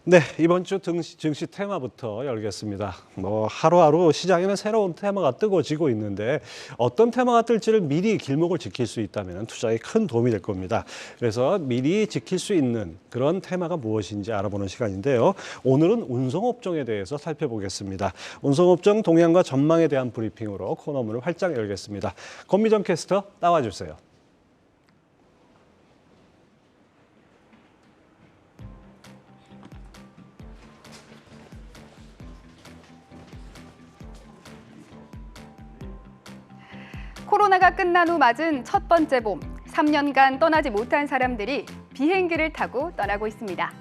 네, 이번 주 증시 테마부터 열겠습니다. 하루하루 시장에는 새로운 테마가 뜨고지고 있는데 어떤 테마가 뜰지를 미리 길목을 지킬 수 있다면 투자에 큰 도움이 될 겁니다. 그래서 미리 지킬 수 있는 그런 테마가 무엇인지 알아보는 시간인데요. 오늘은 운송업종에 대해서 살펴보겠습니다. 운송업종 동향과 전망에 대한 브리핑으로 코너문을 활짝 열겠습니다. 권미정 캐스터 나와주세요. 코로나가 끝난 후 맞은 첫 번째 봄, 3년간 떠나지 못한 사람들이 비행기를 타고 떠나고 있습니다.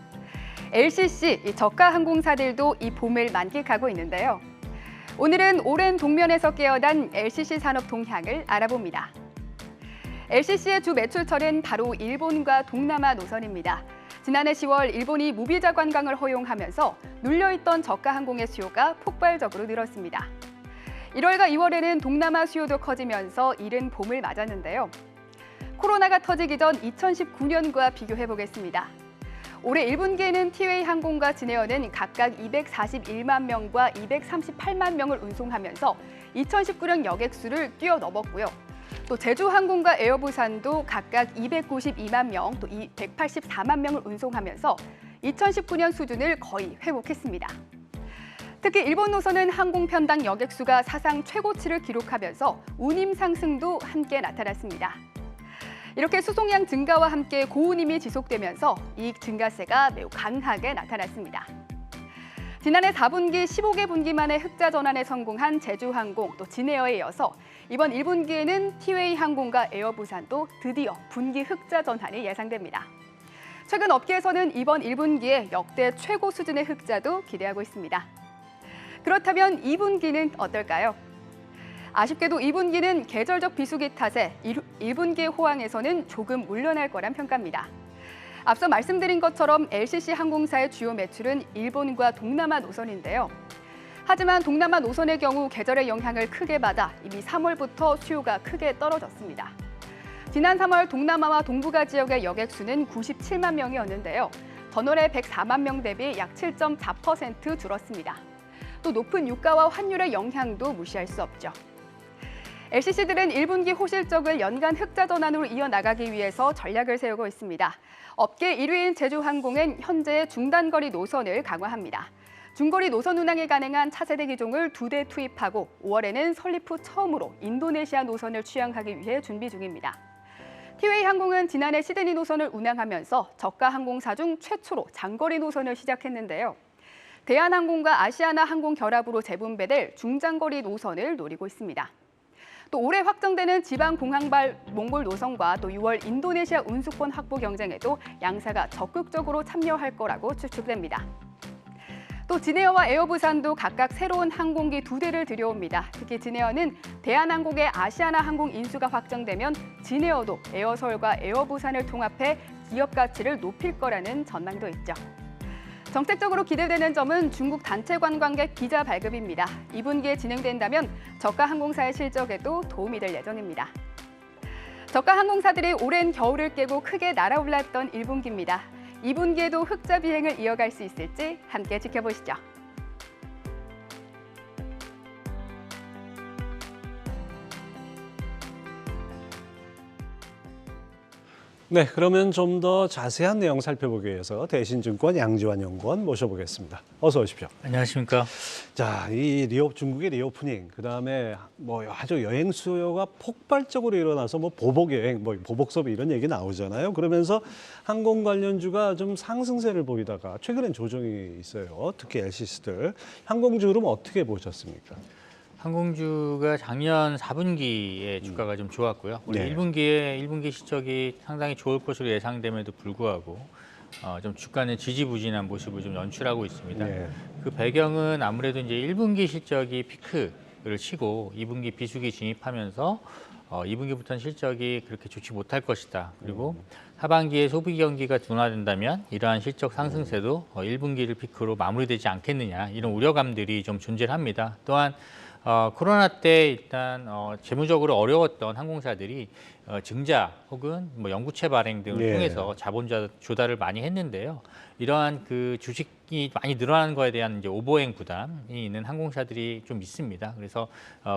LCC, 저가 항공사들도 이 봄을 만끽하고 있는데요. 오늘은 오랜 동면에서 깨어난 LCC 산업 동향을 알아봅니다. LCC의 주 매출처는 바로 일본과 동남아 노선입니다. 지난해 10월 일본이 무비자 관광을 허용하면서 눌려있던 저가 항공의 수요가 폭발적으로 늘었습니다. 1월과 2월에는 동남아 수요도 커지면서 이른 봄을 맞았는데요. 코로나가 터지기 전 2019년과 비교해보겠습니다. 올해 1분기에는 티웨이 항공과 진에어는 각각 241만 명과 238만 명을 운송하면서 2019년 여객수를 뛰어넘었고요. 또 제주항공과 에어부산도 각각 292만 명, 또 184만 명을 운송하면서 2019년 수준을 거의 회복했습니다. 특히 일본 노선은 항공 편당 여객수가 사상 최고치를 기록하면서 운임 상승도 함께 나타났습니다. 이렇게 수송량 증가와 함께 고운임이 지속되면서 이익 증가세가 매우 강하게 나타났습니다. 지난해 4분기 15개 분기 만에 흑자 전환에 성공한 제주항공 또 진에어에 이어서 이번 1분기에는 티웨이 항공과 에어부산도 드디어 분기 흑자 전환이 예상됩니다. 최근 업계에서는 이번 1분기에 역대 최고 수준의 흑자도 기대하고 있습니다. 그렇다면 2분기는 어떨까요? 아쉽게도 2분기는 계절적 비수기 탓에 1분기의 호황에서는 조금 물러날 거란 평가입니다. 앞서 말씀드린 것처럼 LCC 항공사의 주요 매출은 일본과 동남아 노선인데요. 하지만 동남아 노선의 경우 계절의 영향을 크게 받아 이미 3월부터 수요가 크게 떨어졌습니다. 지난 3월 동남아와 동북아 지역의 여객수는 97만 명이었는데요. 전월의 104만 명 대비 약 7.4% 줄었습니다. 또 높은 유가와 환율의 영향도 무시할 수 없죠. LCC들은 1분기 호실적을 연간 흑자 전환으로 이어나가기 위해서 전략을 세우고 있습니다. 업계 1위인 제주항공은 현재 중단거리 노선을 강화합니다. 중거리 노선 운항이 가능한 차세대 기종을 2대 투입하고 5월에는 설립 후 처음으로 인도네시아 노선을 취항하기 위해 준비 중입니다. 티웨이 항공은 지난해 시드니 노선을 운항하면서 저가 항공사 중 최초로 장거리 노선을 시작했는데요. 대한항공과 아시아나 항공 결합으로 재분배될 중장거리 노선을 노리고 있습니다. 또 올해 확정되는 지방 공항발 몽골 노선과 또 6월 인도네시아 운수권 확보 경쟁에도 양사가 적극적으로 참여할 거라고 추측됩니다. 또 진에어와 에어부산도 각각 새로운 항공기 2대를 들여옵니다. 특히 진에어는 대한항공의 아시아나 항공 인수가 확정되면 진에어도 에어서울과 에어부산을 통합해 기업 가치를 높일 거라는 전망도 있죠. 정책적으로 기대되는 점은 중국 단체 관광객 비자 발급입니다. 2분기에 진행된다면 저가 항공사의 실적에도 도움이 될 예정입니다. 저가 항공사들이 오랜 겨울을 깨고 크게 날아올랐던 1분기입니다. 2분기에도 흑자 비행을 이어갈 수 있을지 함께 지켜보시죠. 네, 그러면 좀 더 자세한 내용 살펴보기 위해서 대신증권 양지환 연구원 모셔보겠습니다. 어서 오십시오. 안녕하십니까. 자, 중국의 리오프닝, 그다음에 아주 여행 수요가 폭발적으로 일어나서 보복 여행, 보복 소비 이런 얘기 나오잖아요. 그러면서 항공 관련주가 좀 상승세를 보이다가 최근엔 조정이 있어요. 특히 LCC들. 항공주 흐름 어떻게 보셨습니까? 항공주가 작년 4분기에 주가가 좀 좋았고요. 올해 네. 1분기 실적이 상당히 좋을 것으로 예상됨에도 불구하고 좀 주가는 지지부진한 모습을 좀 연출하고 있습니다. 네. 그 배경은 아무래도 이제 1분기 실적이 피크를 치고 2분기 비수기 진입하면서 2분기부터는 실적이 그렇게 좋지 못할 것이다. 그리고 하반기에 소비 경기가 둔화된다면 이러한 실적 상승세도 1분기를 피크로 마무리되지 않겠느냐 이런 우려감들이 좀 존재를 합니다. 또한 코로나 때 일단 재무적으로 어려웠던 항공사들이 증자 혹은 연구체 발행 등을 예. 통해서 자본 조달을 많이 했는데요. 이러한 그 주식이 많이 늘어나는 거에 대한 이제 오버행 부담이 있는 항공사들이 좀 있습니다. 그래서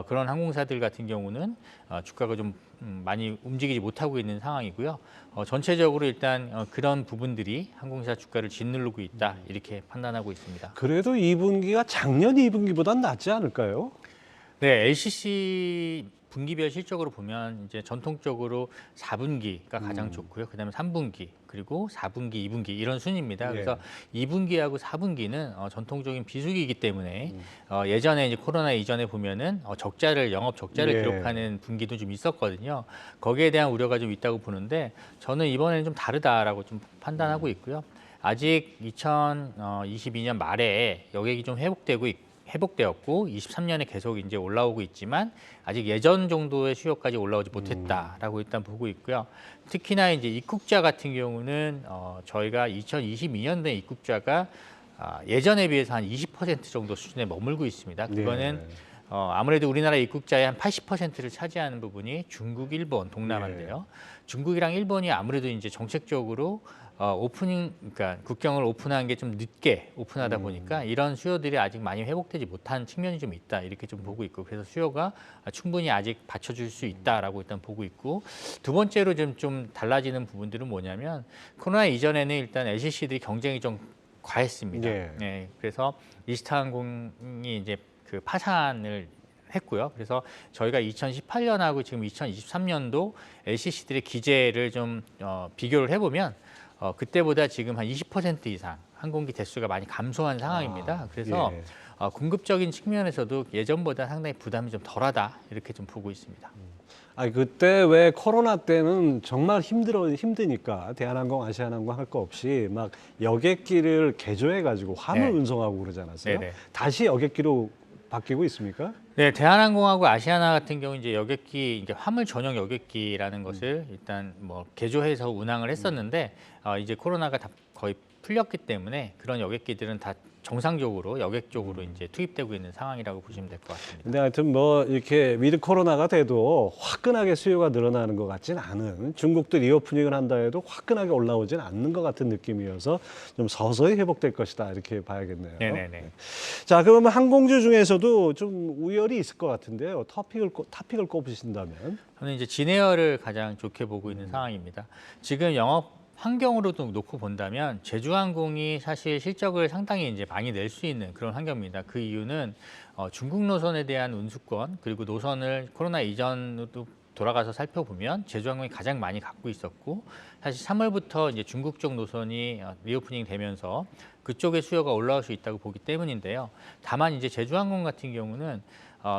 그런 항공사들 같은 경우는 주가가 좀 많이 움직이지 못하고 있는 상황이고요. 전체적으로 일단 그런 부분들이 항공사 주가를 짓누르고 있다 이렇게 판단하고 있습니다. 그래도 2분기가 작년 2분기보단 낫지 않을까요? 네, LCC 분기별 실적으로 보면 이제 전통적으로 4분기가 가장 좋고요. 그다음에 3분기 그리고 4분기, 2분기 이런 순입니다. 그래서 2분기하고 4분기는 전통적인 비수기이기 때문에 예전에 이제 코로나 이전에 보면은 영업 적자를 기록하는 분기도 좀 있었거든요. 거기에 대한 우려가 좀 있다고 보는데 저는 이번에는 좀 다르다라고 좀 판단하고 있고요. 아직 2022년 말에 여객이 좀 회복되었고 23년에 계속 이제 올라오고 있지만 아직 예전 정도의 수요까지 올라오지 못했다라고 일단 보고 있고요. 특히나 이제 입국자 같은 경우는 저희가 2022년도에 입국자가 예전에 비해서 한 20% 정도 수준에 머물고 있습니다. 그거는 아무래도 우리나라 입국자의 한 80%를 차지하는 부분이 중국, 일본, 동남아인데요. 중국이랑 일본이 아무래도 이제 정책적으로 그러니까 국경을 오픈한 게 좀 늦게 오픈하다 보니까 이런 수요들이 아직 많이 회복되지 못한 측면이 좀 있다 이렇게 좀 보고 있고 그래서 수요가 충분히 아직 받쳐줄 수 있다라고 일단 보고 있고 두 번째로 좀 달라지는 부분들은 뭐냐면 코로나 이전에는 일단 LCC들이 경쟁이 좀 과했습니다. 네, 그래서 이스타항공이 이제 그 파산을 했고요. 그래서 저희가 2018년하고 지금 2023년도 LCC들의 기재를 좀 비교를 해보면 그때보다 지금 한 20% 이상 항공기 대수가 많이 감소한 상황입니다. 그래서 공급적인 측면에서도 예전보다 상당히 부담이 좀 덜하다 이렇게 좀 보고 있습니다. 그때 왜 코로나 때는 정말 힘드니까 대한항공, 아시아나항공 할 거 없이 막 여객기를 개조해가지고 화물 운송하고 그러지 않았어요? 다시 여객기로 바뀌고 있습니까? 네, 대한항공하고 아시아나 같은 경우 이제 여객기, 이제 화물 전용 여객기라는 것을 일단 뭐 개조해서 운항을 했었는데 이제 코로나가 다 거의 풀렸기 때문에 그런 여객기들은 다 정상적으로 여객 쪽으로 이제 투입되고 있는 상황이라고 보시면 될 것 같습니다. 근데 하여튼 뭐 이렇게 위드 코로나가 돼도 화끈하게 수요가 늘어나는 것 같진 않은 중국도 리오프닝을 한다 해도 화끈하게 올라오진 않는 것 같은 느낌이어서 좀 서서히 회복될 것이다 이렇게 봐야겠네요. 네네네. 자, 그러면 항공주 중에서도 좀 우열이 있을 것 같은데요. 토픽을 꼽으신다면? 저는 이제 진에어를 가장 좋게 보고 있는 상황입니다. 지금 영업 환경으로도 놓고 본다면 제주항공이 사실 실적을 상당히 이제 많이 낼 수 있는 그런 환경입니다. 그 이유는 중국 노선에 대한 운수권 그리고 노선을 코로나 이전으로 돌아가서 살펴보면 제주항공이 가장 많이 갖고 있었고 사실 3월부터 이제 중국 쪽 노선이 리오프닝 되면서 그쪽의 수요가 올라올 수 있다고 보기 때문인데요. 다만 이제 제주항공 같은 경우는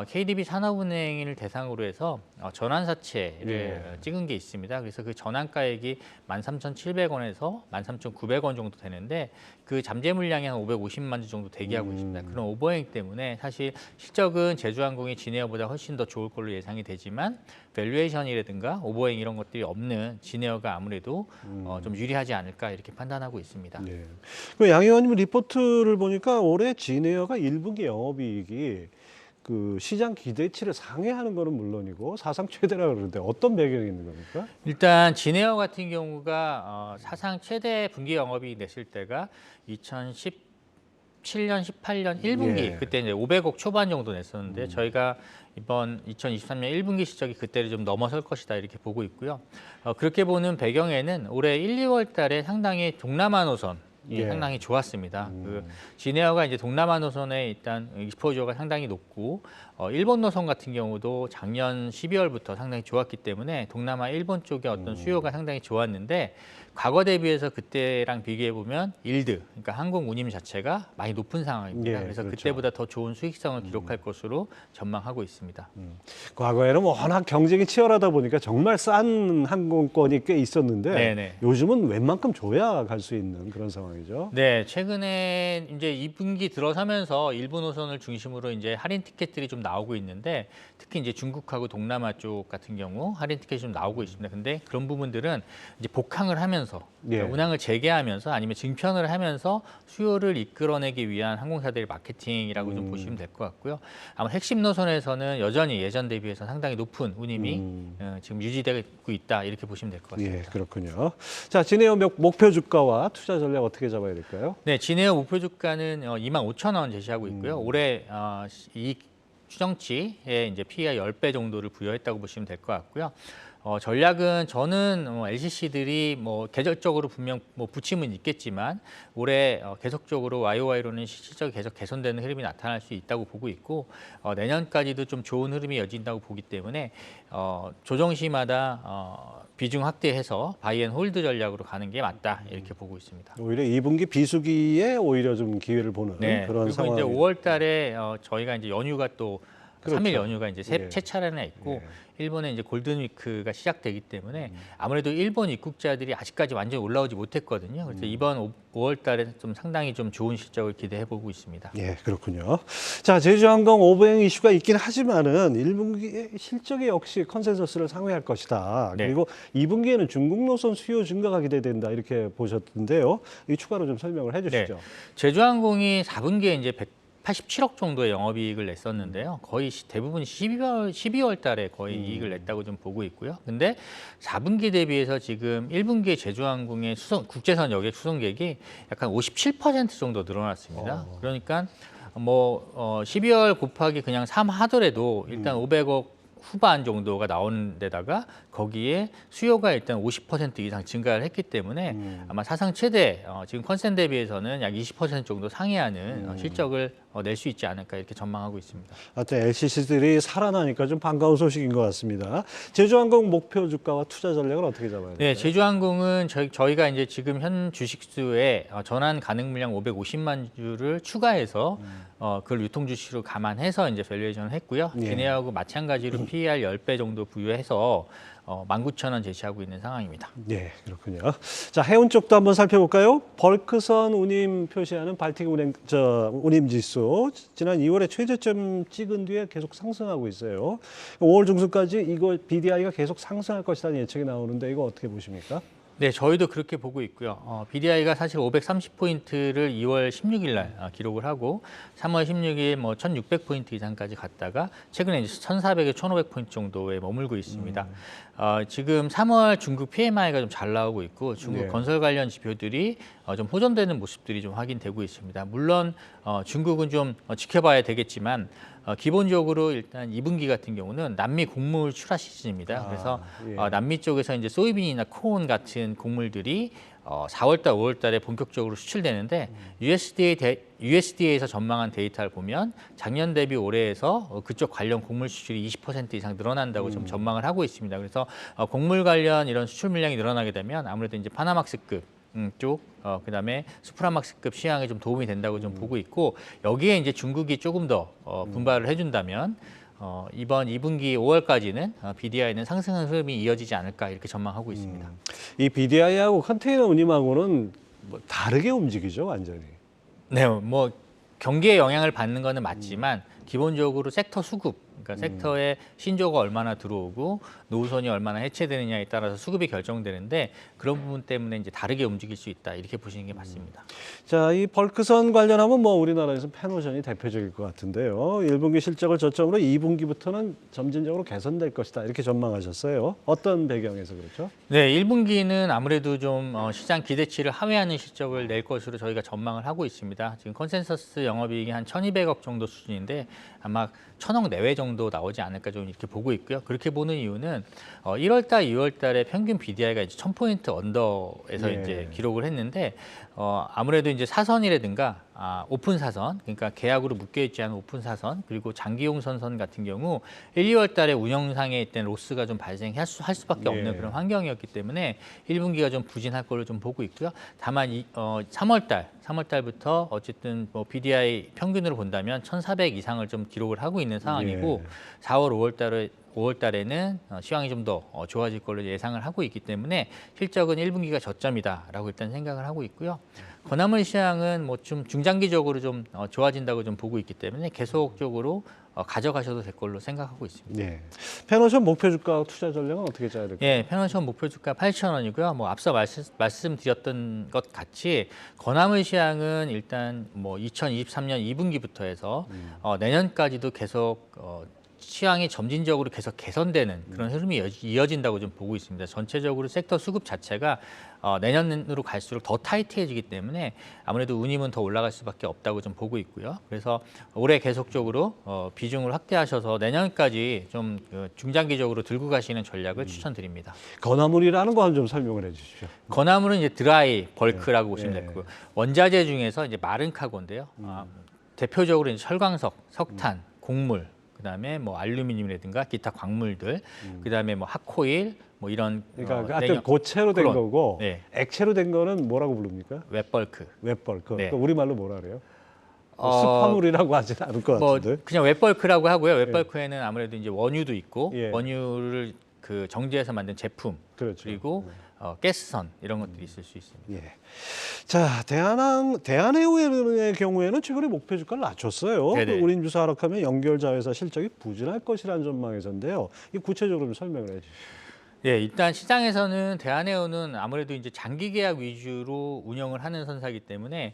KDB 산업은행을 대상으로 해서 전환사채를 찍은 게 있습니다. 그래서 그 전환가액이 13,700원에서 13,900원 정도 되는데 그 잠재 물량이 한 550만 주 정도 대기하고 있습니다. 그런 오버행 때문에 사실 실적은 제주항공이 진에어보다 훨씬 더 좋을 걸로 예상이 되지만 밸류에이션이라든가 오버행 이런 것들이 없는 진에어가 아무래도 좀 유리하지 않을까 이렇게 판단하고 있습니다. 양 의원님 리포트를 보니까 올해 진에어가 1분기 영업이익이 그 시장 기대치를 상회하는 거는 물론이고 사상 최대라 그러는데 어떤 배경이 있는 겁니까? 일단 진에어 같은 경우가 사상 최대 분기 영업이익 냈을 때가 2017년, 18년 1분기 그때 이제 500억 초반 정도 냈었는데 저희가 이번 2023년 1분기 실적이 그때를 좀 넘어설 것이다 이렇게 보고 있고요. 그렇게 보는 배경에는 올해 1, 2월 달에 상당히 동남아 노선 상당히 좋았습니다. 그 진에어가 이제 동남아 노선에 일단 익스포저가 상당히 높고 일본 노선 같은 경우도 작년 12월부터 상당히 좋았기 때문에 동남아 일본 쪽의 어떤 수요가 상당히 좋았는데 과거 대비해서 그때랑 비교해 보면 일드, 그러니까 항공 운임 자체가 많이 높은 상황입니다. 그래서 그때보다 더 좋은 수익성을 기록할 것으로 전망하고 있습니다. 과거에는 워낙 경쟁이 치열하다 보니까 정말 싼 항공권이 꽤 있었는데 요즘은 웬만큼 줘야 갈 수 있는 그런 상황이죠. 네, 최근에 이제 2분기 들어서면서 일부 노선을 중심으로 이제 할인 티켓들이 좀 나오고 있는데 특히 이제 중국하고 동남아 쪽 같은 경우 할인 티켓이 좀 나오고 있습니다. 근데 그런 부분들은 이제 복항을 하면서 하면서 예. 운항을 재개하면서 아니면 증편을 하면서 수요를 이끌어내기 위한 항공사들의 마케팅이라고 좀 보시면 될 것 같고요. 아마 핵심 노선에서는 여전히 예전 대비해서 상당히 높은 운임이 지금 유지되고 있다 이렇게 보시면 될 것 같습니다. 예, 그렇군요. 자, 진에어 목표 주가와 투자 전략 어떻게 잡아야 될까요? 네, 진에어 목표 주가는 25,000원 제시하고 있고요. 올해 이익 추정치에 이제 PER 10배 정도를 부여했다고 보시면 될 것 같고요. 전략은 저는 LCC들이 뭐 계절적으로 분명 뭐 부침은 있겠지만 올해 계속적으로 YOY로는 실적이 계속 개선되는 흐름이 나타날 수 있다고 보고 있고 내년까지도 좀 좋은 흐름이 이어진다고 보기 때문에 조정 시마다 비중 확대해서 바이앤홀드 전략으로 가는 게 맞다 이렇게 보고 있습니다. 오히려 2분기 비수기에 오히려 좀 기회를 보는 네, 그런 그리고 상황. 이제 5월달에 저희가 이제 연휴가 또 그렇죠. 3일 연휴가 이제 예. 세 차례나 있고 예. 일본에 이제 골든위크가 시작되기 때문에 아무래도 일본 입국자들이 아직까지 완전히 올라오지 못했거든요. 그래서 이번 5월달에 좀 상당히 좀 좋은 실적을 기대해 보고 있습니다. 예, 그렇군요. 자, 제주항공 오보행 이슈가 있긴 하지만은 1분기 실적이 역시 컨센서스를 상회할 것이다. 네. 그리고 2분기에는 중국 노선 수요 증가가 기대된다 이렇게 보셨던데요. 이 추가로 좀 설명을 해주시죠. 제주항공이 4분기에 이제 187억 정도의 영업이익을 냈었는데요. 거의 대부분 12월 달에 거의 이익을 냈다고 좀 보고 있고요. 근데 4분기 대비해서 지금 1분기에 제주항공의 국제선 여객 수송객이 약간 57% 정도 늘어났습니다. 그러니까 뭐 12월 곱하기 그냥 3 하더라도 일단 500억 후반 정도가 나오는 데다가 거기에 수요가 일단 50% 이상 증가를 했기 때문에 아마 사상 최대 지금 컨센 대비해서는 약 20% 정도 상회하는 실적을 낼 수 있지 않을까 이렇게 전망하고 있습니다. 하여튼 LCC들이 살아나니까 좀 반가운 소식인 것 같습니다. 제주항공 목표 주가와 투자 전략을 어떻게 잡아야 될까요? 네, 제주항공은 저희가 이제 지금 현 주식수에 전환 가능 물량 550만 주를 추가해서 그걸 유통 주식으로 감안해서 이제 밸류에이션을 했고요. 예. 기내하고 마찬가지로 PER 10배 정도 부여해서 19,000원 제시하고 있는 상황입니다. 네, 그렇군요. 자, 해운 쪽도 한번 살펴볼까요? 벌크선 운임 표시하는 발틱 운임 지수 지난 2월에 최저점 찍은 뒤에 계속 상승하고 있어요. 5월 중순까지 이거 BDI가 계속 상승할 것이라는 예측이 나오는데 이거 어떻게 보십니까? 네, 저희도 그렇게 보고 있고요. BDI가 사실 530포인트를 2월 16일 날 기록을 하고 3월 16일 뭐 1,600포인트 이상까지 갔다가 최근에 이제 1,400에 1,500포인트 정도에 머물고 있습니다. 지금 3월 중국 PMI가 좀 잘 나오고 있고 중국 네. 건설 관련 지표들이 좀 호전되는 모습들이 좀 확인되고 있습니다. 물론 중국은 좀 지켜봐야 되겠지만 기본적으로 일단 2분기 같은 경우는 남미 곡물 출하 시즌입니다. 그래서 예. 남미 쪽에서 이제 소이빈이나 코온 같은 곡물들이 4월달, 5월달에 본격적으로 수출되는데 USDA에서 전망한 데이터를 보면 작년 대비 올해에서 그쪽 관련 곡물 수출이 20% 이상 늘어난다고 좀 전망을 하고 있습니다. 그래서 곡물 관련 이런 수출 물량이 늘어나게 되면 아무래도 이제 파나막스급 쪽, 그다음에 수프라막스급 시황에 좀 도움이 된다고 좀 보고 있고 여기에 이제 중국이 조금 더 분발을 해준다면 이번 2분기 5월까지는 BDI는 상승한 흐름이 이어지지 않을까 이렇게 전망하고 있습니다. 이 BDI하고 컨테이너 운임하고는 뭐 다르게 움직이죠, 완전히. 네, 뭐 경기에 영향을 받는 거는 맞지만 기본적으로 섹터 수급, 그러니까 섹터에 신조가 얼마나 들어오고 노후선이 얼마나 해체되느냐에 따라서 수급이 결정되는데 그런 부분 때문에 이제 다르게 움직일 수 있다 이렇게 보시는 게 맞습니다. 자, 이 벌크선 관련하면 뭐 우리나라에서 패노전이 대표적일 것 같은데요. 1분기 실적을 저점으로 2분기부터는 점진적으로 개선될 것이다 이렇게 전망하셨어요. 어떤 배경에서 그렇죠? 네, 1분기는 아무래도 좀 시장 기대치를 하회하는 실적을 낼 것으로 저희가 전망을 하고 있습니다. 지금 컨센서스 영업이익이 한 1,200억 정도 수준인데 아마 1,000억 내외 정도 나오지 않을까 좀 이렇게 보고 있고요. 그렇게 보는 이유는 1월달, 2월달에 평균 BDI가 이제 1,000포인트 언더에서 예. 이제 기록을 했는데 아무래도 이제 사선이라든가 오픈 사선, 그러니까 계약으로 묶여 있지 않은 오픈 사선, 그리고 장기용 선선 같은 경우 1, 2월 달에 운영상에 있던 로스가 좀 발생할 수밖에 없는 예. 그런 환경이었기 때문에 1분기가 좀 부진할 걸로 좀 보고 있고요. 다만 3월 달부터 어쨌든 뭐 BDI 평균으로 본다면 1,400 이상을 좀 기록을 하고 있는 상황이고 예. 4월, 5월 달에는 시황이 좀 더 좋아질 걸로 예상을 하고 있기 때문에 실적은 1분기가 저점이다라고 일단 생각을 하고 있고요. 건화물 시장은 뭐 좀 중장기적으로 좀 좋아진다고 좀 보고 있기 때문에 계속적으로 가져가셔도 될 걸로 생각하고 있습니다. 네. 펜오션 목표 주가 투자 전략은 어떻게 짜야 될까요? 예, 펜오션 목표 주가 8,000원이고요. 뭐 앞서 말씀드렸던 것 같이 건화물 시황은 일단 뭐 2023년 2분기부터 해서 내년까지도 계속 시황이 점진적으로 계속 개선되는 그런 흐름이 이어진다고 좀 보고 있습니다. 전체적으로 섹터 수급 자체가 내년으로 갈수록 더 타이트해지기 때문에 아무래도 운임은 더 올라갈 수밖에 없다고 좀 보고 있고요. 그래서 올해 계속적으로 비중을 확대하셔서 내년까지 좀 중장기적으로 들고 가시는 전략을 추천드립니다. 건화물이라는 거 좀 설명을 해주십시오. 건화물은 이제 드라이 벌크라고 보시면 예. 되고요. 원자재 중에서 이제 마른 카고인데요. 대표적으로 이제 철광석, 석탄, 곡물, 그다음에 뭐 알루미늄이라든가 기타 광물들, 그다음에 뭐 핫코일, 뭐 이런 그러니까 하여튼 고체로 된 크론. 거고 네. 액체로 된 거는 뭐라고 부릅니까? 웹벌크. 웹벌. 그 네. 우리말로 뭐라 그래요? 어, 습화물이라고 하진 않을 것 뭐 같은데. 그냥 웹벌크라고 하고요. 웹벌크에는 아무래도 이제 원유도 있고 예. 원유를 그 정제해서 만든 제품 그렇죠. 그리고 가스선 이런 것들이 있을 수 있습니다. 예. 자, 대한해운의 경우에는 최근에 목표 주가를 낮췄어요. 네네. 운임 주사 하락하면 연결자회사 실적이 부진할 것이라는 전망에서인데요. 이 구체적으로 좀 설명을 해주시죠. 예, 일단 시장에서는 대한해운은 아무래도 이제 장기 계약 위주로 운영을 하는 선사이기 때문에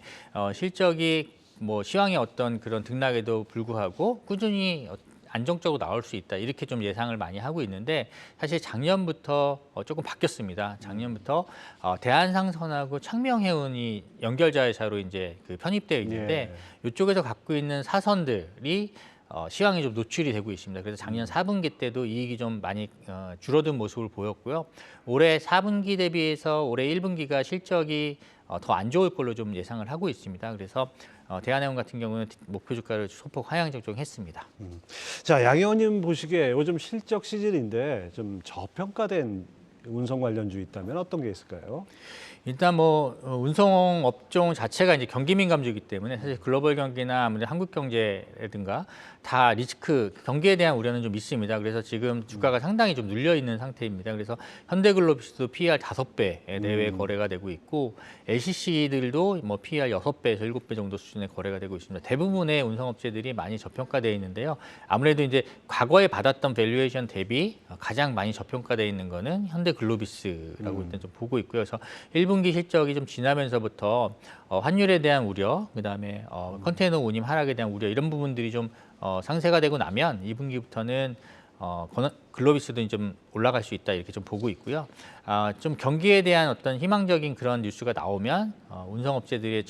실적이 뭐 시황의 어떤 그런 등락에도 불구하고 꾸준히 안정적으로 나올 수 있다 이렇게 좀 예상을 많이 하고 있는데 사실 작년부터 조금 바뀌었습니다. 작년부터 대한상선하고 창명해운이 연결자회사로 이제 그 편입되어 있는데 이쪽에서 갖고 있는 사선들이 시황이 좀 노출이 되고 있습니다. 그래서 작년 4분기 때도 이익이 좀 많이 줄어든 모습을 보였고요. 올해 4분기 대비해서 올해 1분기가 실적이 더 안 좋을 걸로 좀 예상을 하고 있습니다. 그래서 대한해운 같은 경우는 목표 주가를 소폭 하향 조정했습니다. 자, 양 의원님 보시기에 요즘 실적 시즌인데 좀 저평가된 운송 관련주 있다면 어떤 게 있을까요? 일단 뭐 운송 업종 자체가 이제 경기 민감주이기 때문에 사실 글로벌 경기나 아무래도 한국 경제라든가 다 리스크 경기에 대한 우려는 좀 있습니다. 그래서 지금 주가가 상당히 좀 눌려 있는 상태입니다. 그래서 현대글로비스도 PER 5배 내외 거래가 되고 있고 LCC들도 뭐 PER 6배에서 7배 정도 수준의 거래가 되고 있습니다. 대부분의 운송업체들이 많이 저평가되어 있는데요. 아무래도 이제 과거에 받았던 밸류에이션 대비 가장 많이 저평가되어 있는 거는 현대글로비스라고 일단 좀 보고 있고요. 그래서 1분기 실적이 좀 지나면서부터 환율에 대한 우려, 그다음에 컨테이너 운임 하락에 대한 우려 이런 부분들이 좀 상쇄가 되고 나면 2분기부터는 글로비스도 좀 올라갈 수 있다 이렇게 좀 보고 있고요. 좀 경기에 대한 어떤 희망적인 그런 뉴스가 나오면 운송업체들의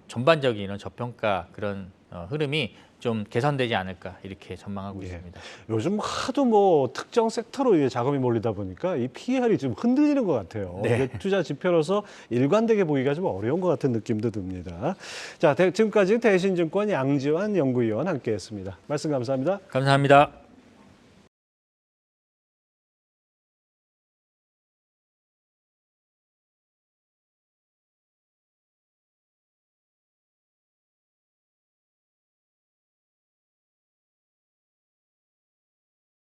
전반적인 이런 저평가 그런 흐름이 좀 개선되지 않을까 이렇게 전망하고 있습니다. 요즘 하도 뭐 특정 섹터로 이게 자금이 몰리다 보니까 이 PER이 좀 흔들리는 것 같아요. 네. 이게 투자 지표로서 일관되게 보기가 좀 어려운 것 같은 느낌도 듭니다. 자, 지금까지 대신증권 양지환 연구위원 함께했습니다. 말씀 감사합니다. 감사합니다.